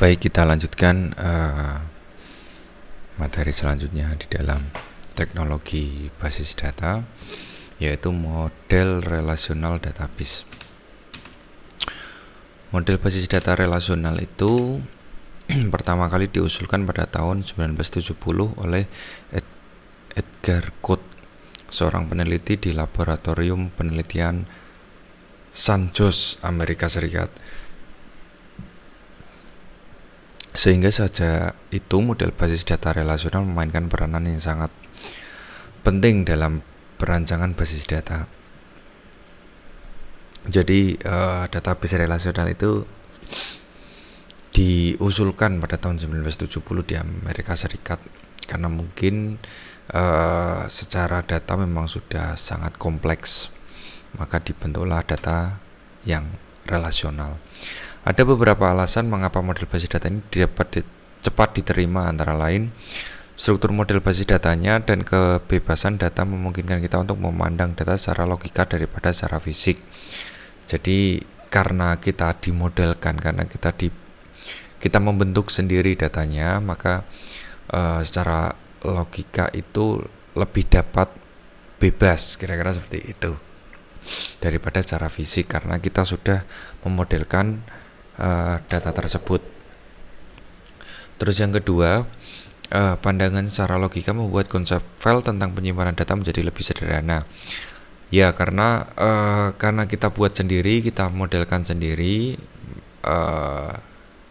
Baik, kita lanjutkan materi selanjutnya di dalam teknologi basis data, yaitu model relasional database. Model basis data relasional itu pertama kali diusulkan pada tahun 1970 oleh Edgar Cote, seorang peneliti di laboratorium penelitian San Jose, Amerika Serikat. Sehingga saja itu model basis data relasional memainkan peranan yang sangat penting dalam perancangan basis data. Jadi database relasional itu diusulkan pada tahun 1970 di Amerika Serikat karena mungkin secara data memang sudah sangat kompleks, maka dibentuklah data yang relasional. Ada beberapa alasan mengapa model basis data ini dapat cepat diterima, antara lain struktur model basis datanya dan kebebasan data memungkinkan kita untuk memandang data secara logika daripada secara fisik. Jadi karena kita dimodelkan, karena kita membentuk sendiri datanya, maka secara logika itu lebih dapat bebas, kira-kira seperti itu, daripada secara fisik, karena kita sudah memodelkan data tersebut. Terus yang kedua, pandangan secara logika membuat konsep file tentang penyimpanan data menjadi lebih sederhana. Ya, karena kita buat sendiri, kita modelkan sendiri,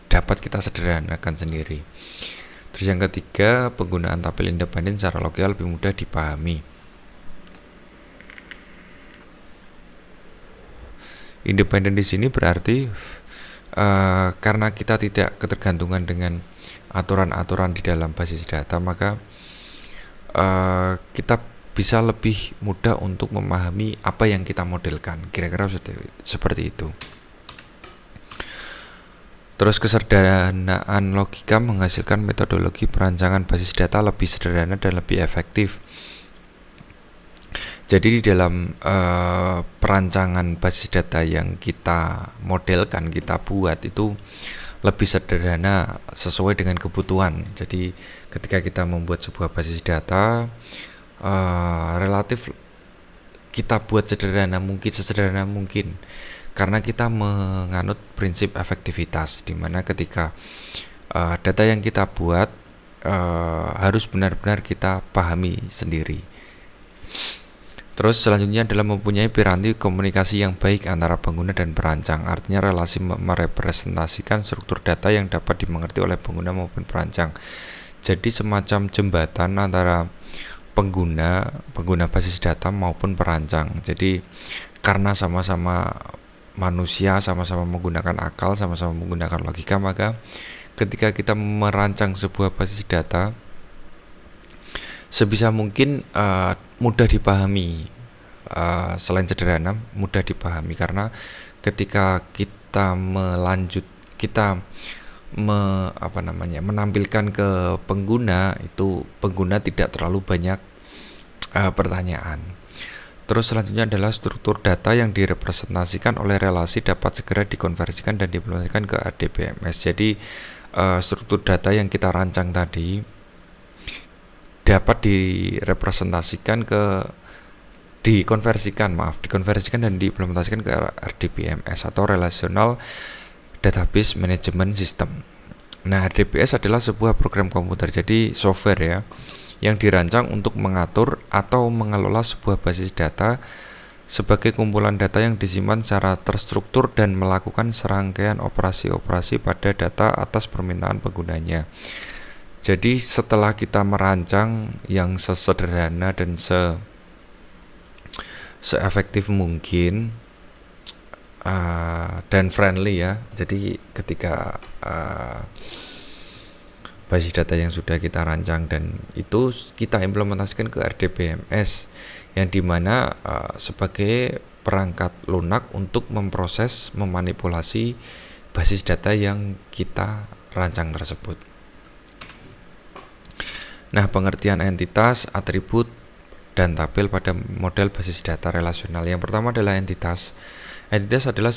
dapat kita sederhanakan sendiri. Terus yang ketiga, penggunaan tabel independen secara logika lebih mudah dipahami. Independen di sini berarti karena kita tidak ketergantungan dengan aturan-aturan di dalam basis data, maka kita bisa lebih mudah untuk memahami apa yang kita modelkan, kira-kira seperti itu. Terus kesederhanaan logika menghasilkan metodologi perancangan basis data lebih sederhana dan lebih efektif. Jadi di dalam perancangan basis data yang kita modelkan, kita buat itu lebih sederhana sesuai dengan kebutuhan. Jadi ketika kita membuat sebuah basis data, relatif kita buat sesederhana mungkin, karena kita menganut prinsip efektivitas, di mana ketika data yang kita buat harus benar-benar kita pahami sendiri. Terus selanjutnya adalah mempunyai piranti komunikasi yang baik antara pengguna dan perancang. Artinya relasi merepresentasikan struktur data yang dapat dimengerti oleh pengguna maupun perancang. Jadi semacam jembatan antara pengguna basis data maupun perancang. Jadi karena sama-sama manusia, sama-sama menggunakan akal, sama-sama menggunakan logika, maka ketika kita merancang sebuah basis data, sebisa mungkin mudah dipahami, selain sederhana, mudah dipahami, karena ketika kita menampilkan ke pengguna, itu pengguna tidak terlalu banyak pertanyaan. Terus selanjutnya adalah struktur data yang direpresentasikan oleh relasi dapat segera dikonversikan dan diimplementasikan ke RDBMS. Jadi struktur data yang kita rancang tadi dapat dikonversikan dan diimplementasikan ke RDBMS atau Relational Database Management System. Nah, RDBS adalah sebuah program komputer, jadi software ya, yang dirancang untuk mengatur atau mengelola sebuah basis data sebagai kumpulan data yang disimpan secara terstruktur dan melakukan serangkaian operasi-operasi pada data atas permintaan penggunanya. Jadi setelah kita merancang yang sesederhana dan se-efektif mungkin dan friendly ya, jadi ketika basis data yang sudah kita rancang dan itu kita implementasikan ke RDBMS, yang dimana sebagai perangkat lunak untuk memproses, memanipulasi basis data yang kita rancang tersebut. Nah, pengertian entitas, atribut, dan tabel pada model basis data relasional. Yang pertama adalah entitas. Entitas adalah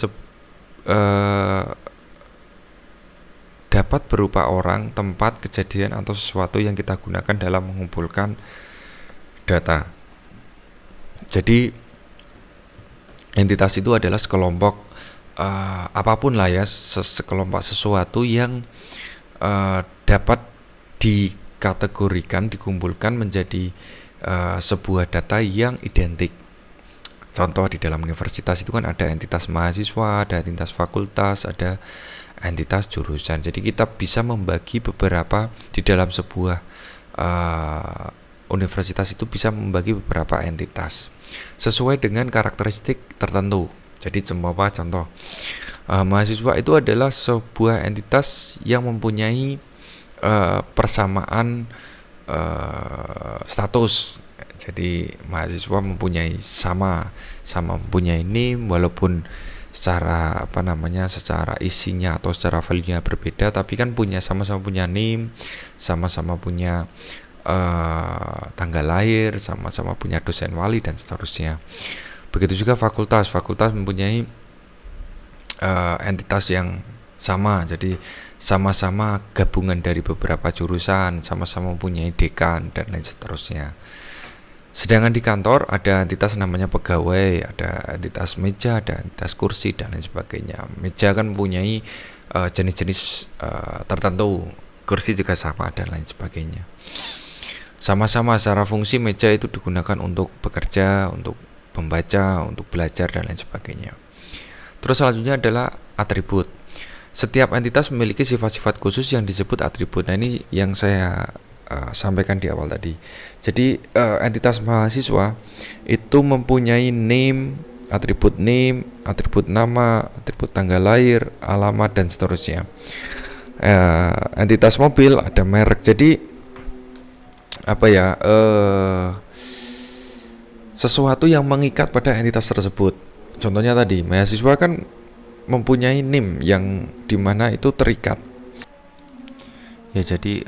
dapat berupa orang, tempat, kejadian, atau sesuatu yang kita gunakan dalam mengumpulkan data. Jadi entitas itu adalah sekelompok apapun lah ya, sekelompok sesuatu yang dapat dikategorikan, dikumpulkan menjadi sebuah data yang identik. Contoh di dalam universitas itu kan ada entitas mahasiswa, ada entitas fakultas, ada entitas jurusan. Jadi kita bisa membagi beberapa di dalam sebuah universitas itu bisa membagi beberapa entitas sesuai dengan karakteristik tertentu. Jadi contoh mahasiswa itu adalah sebuah entitas yang mempunyai persamaan status. Jadi mahasiswa mempunyai sama mempunyai NIM, walaupun secara secara isinya atau secara value-nya berbeda, tapi kan sama-sama punya NIM, sama-sama punya tanggal lahir, sama-sama punya dosen wali dan seterusnya. Begitu juga fakultas mempunyai entitas yang sama, jadi sama-sama gabungan dari beberapa jurusan, sama-sama mempunyai dekan dan lain seterusnya. Sedangkan di kantor ada entitas namanya pegawai, ada entitas meja, ada entitas kursi dan lain sebagainya. Meja kan mempunyai jenis-jenis tertentu, kursi juga sama dan lain sebagainya. Sama-sama secara fungsi meja itu digunakan untuk bekerja, untuk membaca, untuk belajar dan lain sebagainya. Terus selanjutnya adalah atribut. Setiap entitas memiliki sifat-sifat khusus yang disebut atribut. Nah, ini yang saya sampaikan di awal tadi. Jadi entitas mahasiswa itu mempunyai name, atribut nama, atribut tanggal lahir, alamat dan seterusnya. Entitas mobil ada merek. Jadi sesuatu yang mengikat pada entitas tersebut. Contohnya tadi mahasiswa kan mempunyai NIM yang dimana itu terikat. Ya, jadi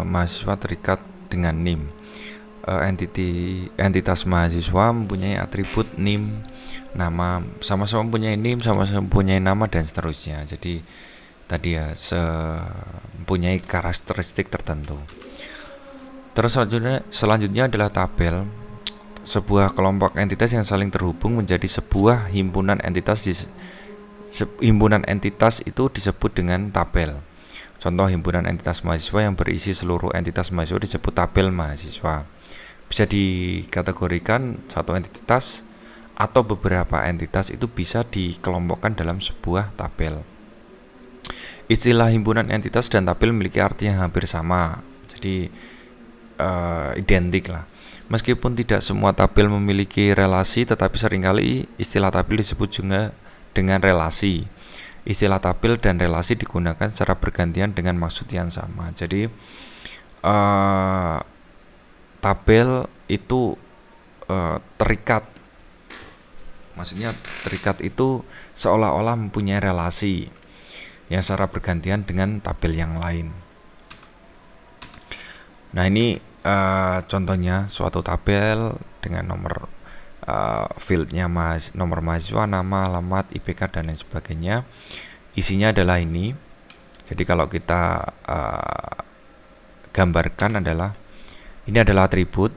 mahasiswa terikat dengan NIM. Entitas mahasiswa mempunyai atribut NIM, nama, sama-sama mempunyai NIM, sama-sama mempunyai nama dan seterusnya. Jadi tadi ya mempunyai karakteristik tertentu. Terus selanjutnya adalah tabel. Sebuah kelompok entitas yang saling terhubung menjadi sebuah himpunan entitas. Himpunan entitas itu disebut dengan tabel. Contoh himpunan entitas mahasiswa yang berisi seluruh entitas mahasiswa disebut tabel mahasiswa. Bisa dikategorikan satu entitas atau beberapa entitas itu bisa dikelompokkan dalam sebuah tabel. Istilah himpunan entitas dan tabel memiliki arti yang hampir sama. Jadi identik lah. Meskipun tidak semua tabel memiliki relasi, tetapi seringkali istilah tabel disebut juga dengan relasi. Istilah tabel dan relasi digunakan secara bergantian dengan maksud yang sama. Jadi tabel itu terikat. Maksudnya terikat itu seolah-olah mempunyai relasi yang secara bergantian dengan tabel yang lain. Nah, ini contohnya suatu tabel dengan nomor fieldnya nomor mahasiswa, nama, alamat, IPK dan lain sebagainya. Isinya adalah ini. Jadi kalau kita gambarkan adalah ini adalah atribut,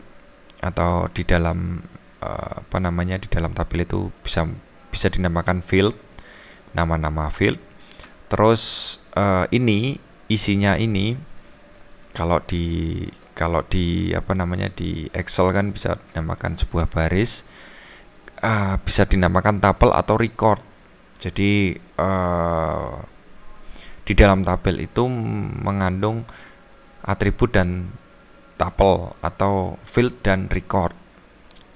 atau di dalam di dalam tabel itu bisa dinamakan field, nama-nama field. Terus ini isinya ini kalau di di Excel kan bisa dinamakan sebuah baris, bisa dinamakan tabel atau record. Jadi di dalam tabel itu mengandung atribut dan tabel atau field dan record.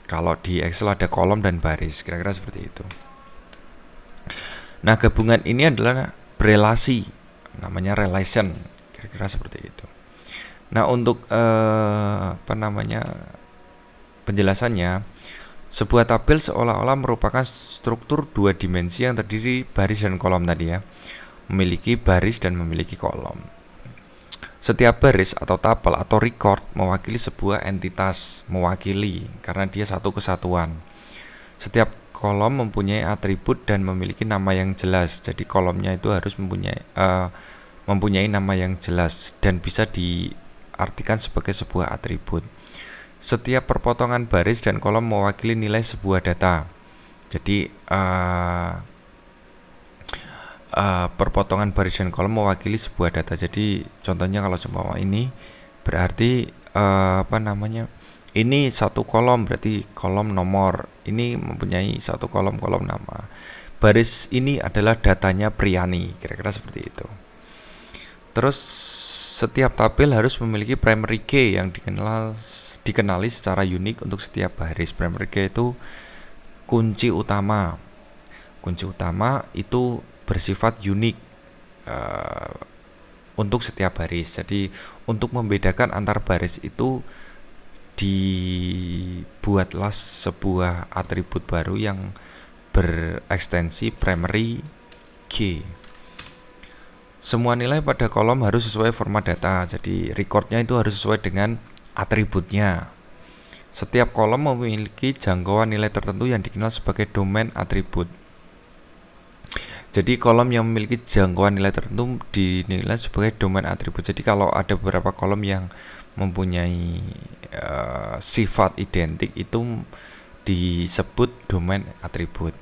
Kalau di Excel ada kolom dan baris, kira-kira seperti itu. Nah, gabungan ini adalah berelasi, namanya relation, kira-kira seperti itu. Nah, untuk penjelasannya, sebuah tabel seolah-olah merupakan struktur dua dimensi yang terdiri baris dan kolom tadi ya, memiliki baris dan memiliki kolom. Setiap baris atau tabel atau record mewakili sebuah entitas, karena dia satu kesatuan. Setiap kolom mempunyai atribut dan memiliki nama yang jelas. Jadi kolomnya itu harus mempunyai mempunyai nama yang jelas dan bisa diartikan sebagai sebuah atribut. Setiap perpotongan baris dan kolom mewakili nilai sebuah data. Jadi perpotongan baris dan kolom mewakili sebuah data. Jadi contohnya kalau seumpama ini berarti ini satu kolom berarti kolom nomor, ini mempunyai satu kolom nama. Baris ini adalah datanya Priyani, kira-kira seperti itu. Terus setiap tabel harus memiliki primary key yang dikenali secara unik untuk setiap baris. Primary key itu kunci utama. Kunci utama itu bersifat unik untuk setiap baris. Jadi untuk membedakan antar baris itu dibuatlah sebuah atribut baru yang berekstensi primary key. Semua nilai pada kolom harus sesuai format data. Jadi recordnya itu harus sesuai dengan atributnya. Setiap kolom memiliki jangkauan nilai tertentu yang dikenal sebagai domain atribut. Jadi kolom yang memiliki jangkauan nilai tertentu dinilai sebagai domain atribut. Jadi kalau ada beberapa kolom yang mempunyai sifat identik itu disebut domain atribut.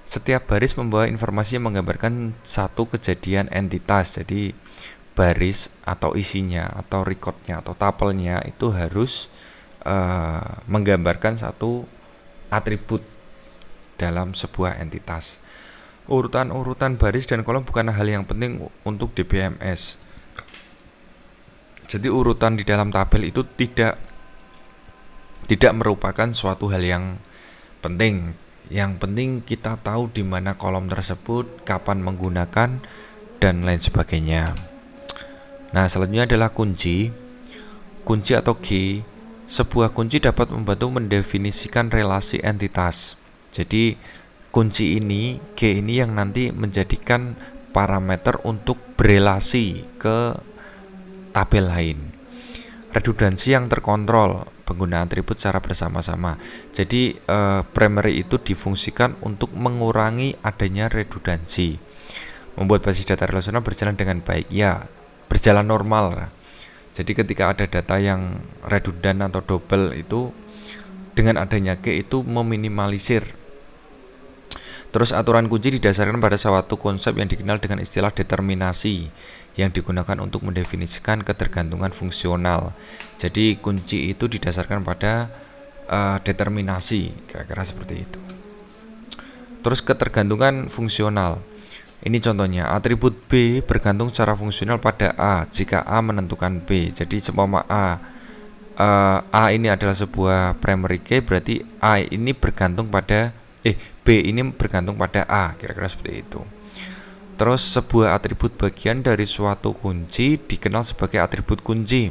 Setiap baris membawa informasi yang menggambarkan satu kejadian entitas. Jadi baris atau isinya atau recordnya atau tapelnya itu harus menggambarkan satu atribut dalam sebuah entitas. Urutan-urutan baris dan kolom bukan hal yang penting untuk DBMS. Jadi urutan di dalam tabel itu tidak merupakan suatu hal yang penting. Yang penting kita tahu di mana kolom tersebut, kapan menggunakan, dan lain sebagainya. Nah, selanjutnya adalah kunci. Kunci atau key. Sebuah kunci dapat membantu mendefinisikan relasi entitas. Jadi kunci ini, key ini yang nanti menjadikan parameter untuk berelasi ke tabel lain. Redundansi yang terkontrol, penggunaan atribut secara bersama-sama. Jadi primary itu difungsikan untuk mengurangi adanya redundansi, membuat basis data relasional berjalan dengan baik. Ya, berjalan normal. Jadi ketika ada data yang redundan atau double itu dengan adanya key itu meminimalisir. Terus aturan kunci didasarkan pada suatu konsep yang dikenal dengan istilah determinasi yang digunakan untuk mendefinisikan ketergantungan fungsional. Jadi kunci itu didasarkan pada determinasi, kira-kira seperti itu. Terus ketergantungan fungsional. Ini contohnya, atribut B bergantung secara fungsional pada A jika A menentukan B. Jadi seumpama A ini adalah sebuah primary key, berarti A ini bergantung pada B ini bergantung pada A, kira-kira seperti itu. Terus sebuah atribut bagian dari suatu kunci dikenal sebagai atribut kunci.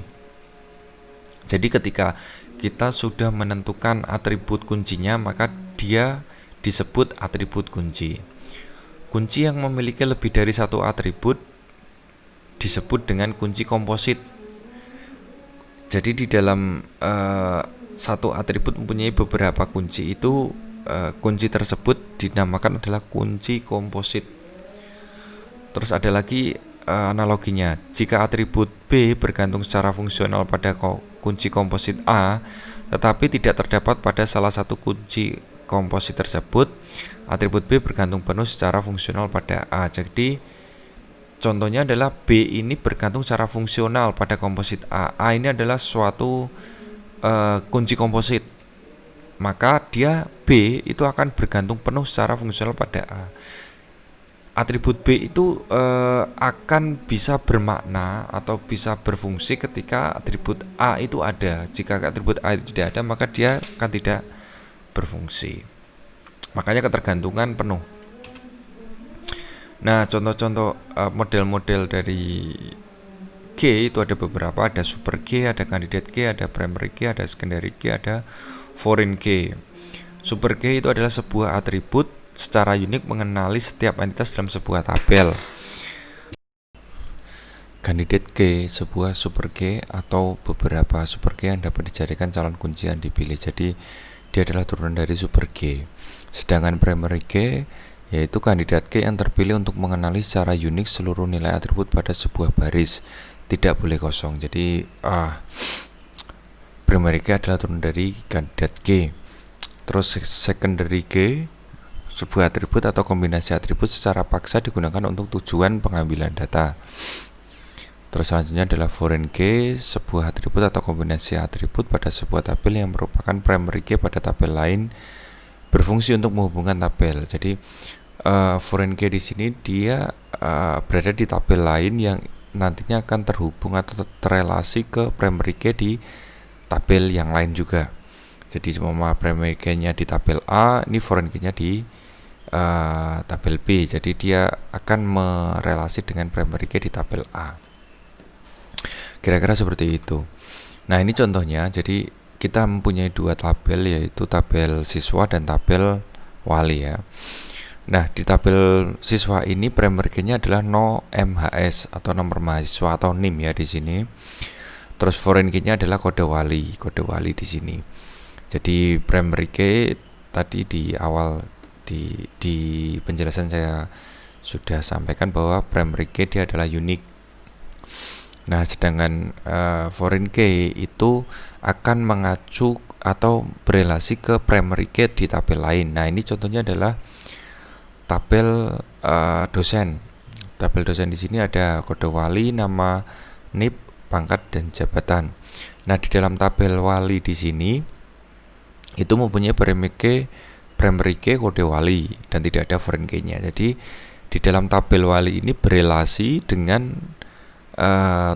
Jadi ketika kita sudah menentukan atribut kuncinya, maka dia disebut atribut kunci. Kunci yang memiliki lebih dari satu atribut disebut dengan kunci komposit. Jadi di dalam satu atribut mempunyai beberapa kunci, itu kunci tersebut dinamakan adalah kunci komposit. Terus ada lagi analoginya, jika atribut B bergantung secara fungsional pada kunci komposit A, tetapi tidak terdapat pada salah satu kunci komposit tersebut, atribut B bergantung penuh secara fungsional pada A. Jadi contohnya adalah B ini bergantung secara fungsional pada komposit A. A ini adalah suatu kunci komposit, maka dia B itu akan bergantung penuh secara fungsional pada A. Atribut B itu akan bisa bermakna atau bisa berfungsi ketika atribut A itu ada. Jika atribut A itu tidak ada, maka dia akan tidak berfungsi. Makanya ketergantungan penuh. Nah, contoh-contoh model-model dari G itu ada beberapa. Ada super G, ada candidate G, ada primary G, ada secondary G, ada foreign G. Super G itu adalah sebuah atribut secara unik mengenali setiap entitas dalam sebuah tabel. Candidate G, sebuah super G atau beberapa super G yang dapat dijadikan calon kunci yang dipilih. Jadi dia adalah turunan dari super G. Sedangkan primary G yaitu kandidat key yang terpilih untuk mengenali secara unik seluruh nilai atribut pada sebuah baris, tidak boleh kosong. Jadi primary key adalah turun dari kandidat key. Terus secondary key, sebuah atribut atau kombinasi atribut secara paksa digunakan untuk tujuan pengambilan data. Terus selanjutnya adalah foreign key, sebuah atribut atau kombinasi atribut pada sebuah tabel yang merupakan primary key pada tabel lain, berfungsi untuk menghubungkan tabel. Jadi foreign key di sini dia berada di tabel lain yang nantinya akan terhubung atau terrelasi ke primary key di tabel yang lain juga. Jadi semua primary key-nya di tabel A, ini foreign key-nya di tabel B. Jadi dia akan merelasi dengan primary key di tabel A. Kira-kira seperti itu. Nah, ini contohnya. Jadi kita mempunyai dua tabel, yaitu tabel siswa dan tabel wali ya. Nah, di tabel siswa ini primary key-nya adalah no MHS atau nomor mahasiswa atau NIM ya di sini. Terus foreign key-nya adalah kode wali di sini. Jadi primary key tadi di awal di penjelasan saya sudah sampaikan bahwa primary key dia adalah unique. Nah, sedangkan foreign key itu akan mengacu atau berelasi ke primary key di tabel lain. Nah, ini contohnya adalah tabel dosen. Tabel dosen di sini ada kode wali, nama, NIP, pangkat, dan jabatan. Nah, di dalam tabel wali di sini itu mempunyai primary key kode wali dan tidak ada foreign key-nya. Jadi di dalam tabel wali ini berelasi dengan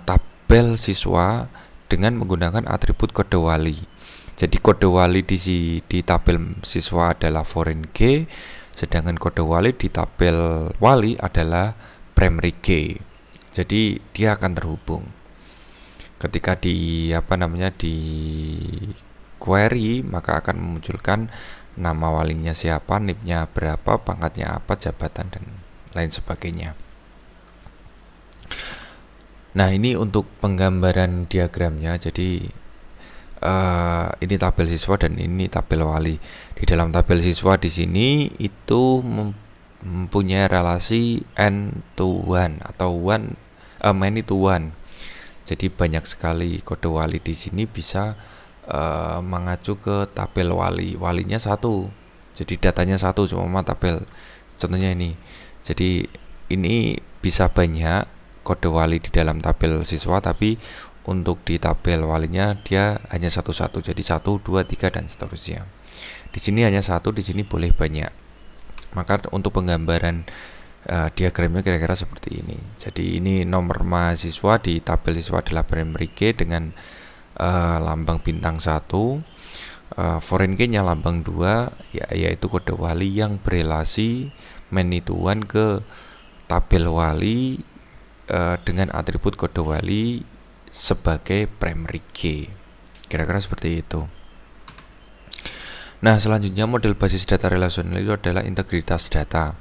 tabel siswa dengan menggunakan atribut kode wali. Jadi kode wali di tabel siswa adalah foreign key, sedangkan kode wali di tabel wali adalah primary key. Jadi dia akan terhubung. Ketika di query, maka akan memunculkan nama walinya siapa, NIP-nya berapa, pangkatnya apa, jabatan, dan lain sebagainya. Nah, ini untuk penggambaran diagramnya. Jadi ini tabel siswa dan ini tabel wali. Di dalam tabel siswa di sini itu mempunyai relasi n to 1 atau many to 1. Jadi banyak sekali kode wali di sini bisa mengacu ke tabel wali. Walinya 1. Jadi datanya 1 cuma tabel. Contohnya ini. Jadi ini bisa banyak kode wali di dalam tabel siswa, tapi untuk di tabel walinya dia hanya satu-satu. Jadi 1, 2, 3 dan seterusnya. Di sini hanya 1, di sini boleh banyak. Maka untuk penggambaran diagramnya kira-kira seperti ini. Jadi ini nomor mahasiswa di tabel siswa adalah primary key dengan lambang bintang 1. Foreign key-nya lambang 2, yaitu kode wali yang berelasi many to 1 ke tabel wali dengan atribut kode wali sebagai primary key. Kira-kira seperti itu. Nah, selanjutnya model basis data relasional itu adalah integritas data.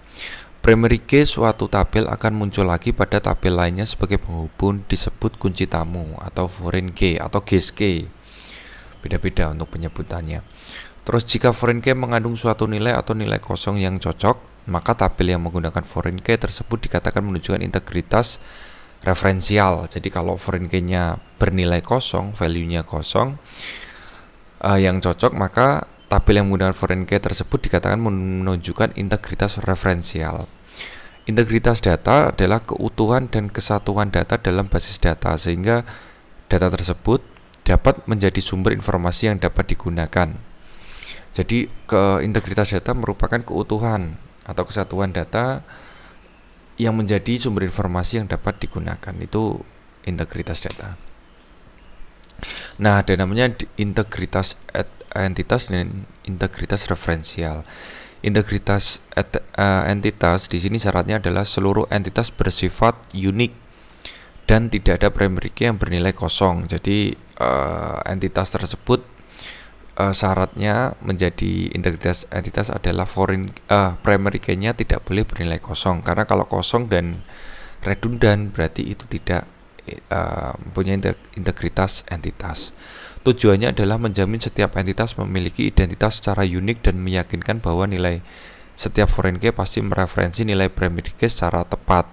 Primary key suatu tabel akan muncul lagi pada tabel lainnya sebagai penghubung, disebut kunci tamu atau foreign key atau guest key. Beda-beda untuk penyebutannya. Terus jika foreign key mengandung suatu nilai atau nilai kosong yang cocok, maka tabel yang menggunakan foreign key tersebut dikatakan menunjukkan integritas referensial. Jadi kalau foreign key-nya bernilai kosong, value-nya kosong, yang cocok, maka tabel yang menggunakan foreign key tersebut dikatakan menunjukkan integritas referensial. Integritas data adalah keutuhan dan kesatuan data dalam basis data, sehingga data tersebut dapat menjadi sumber informasi yang dapat digunakan. Jadi integritas data merupakan keutuhan atau kesatuan data yang menjadi sumber informasi yang dapat digunakan. Itu integritas data. Nah, ada namanya integritas entitas dan integritas referensial. Integritas entitas di sini syaratnya adalah seluruh entitas bersifat unik dan tidak ada primary key yang bernilai kosong. Jadi entitas tersebut syaratnya menjadi integritas entitas adalah primary key-nya tidak boleh bernilai kosong, karena kalau kosong dan redundan berarti itu tidak mempunyai integritas entitas. Tujuannya adalah menjamin setiap entitas memiliki identitas secara unik dan meyakinkan bahwa nilai setiap foreign key pasti mereferensi nilai primary key secara tepat.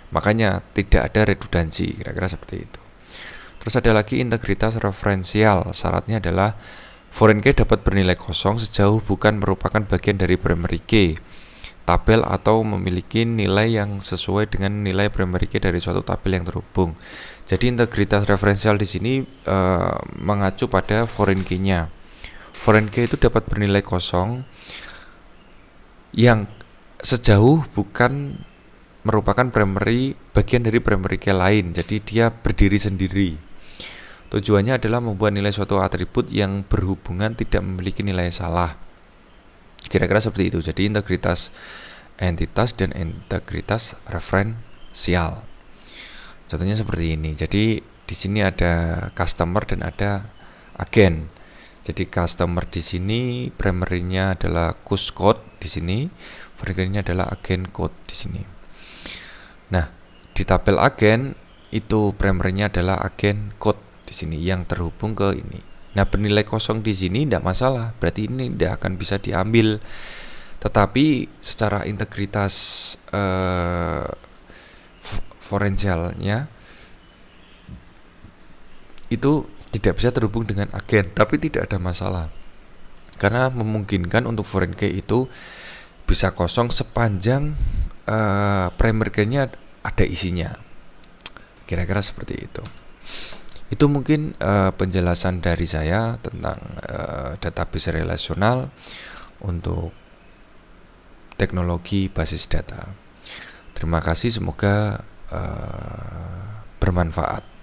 Makanya tidak ada redundansi, kira-kira seperti itu. Terus ada lagi integritas referensial. Syaratnya adalah foreign key dapat bernilai kosong sejauh bukan merupakan bagian dari primary key, tabel atau memiliki nilai yang sesuai dengan nilai primary key dari suatu tabel yang terhubung. Jadi integritas referensial di sini mengacu pada foreign key-nya. Foreign key itu dapat bernilai kosong yang sejauh bukan merupakan bagian dari primary key lain. Jadi dia berdiri sendiri. Tujuannya adalah membuat nilai suatu atribut yang berhubungan tidak memiliki nilai salah. Kira-kira seperti itu. Jadi integritas entitas dan integritas referensial. Contohnya seperti ini. Jadi di sini ada customer dan ada agen. Jadi customer di sini primary-nya adalah cus code di sini, foreign-nya adalah agen code di sini. Nah, di tabel agen itu primary-nya adalah agen code di sini yang terhubung ke ini. Nah, bernilai kosong di sini tidak masalah, berarti ini tidak akan bisa diambil. Tetapi secara integritas forensialnya itu tidak bisa terhubung dengan agen, tapi tidak ada masalah. Karena memungkinkan untuk foreign key itu bisa kosong sepanjang primary key-nya ada isinya. Kira-kira seperti itu. Itu mungkin penjelasan dari saya tentang database relasional untuk teknologi basis data. Terima kasih, semoga bermanfaat.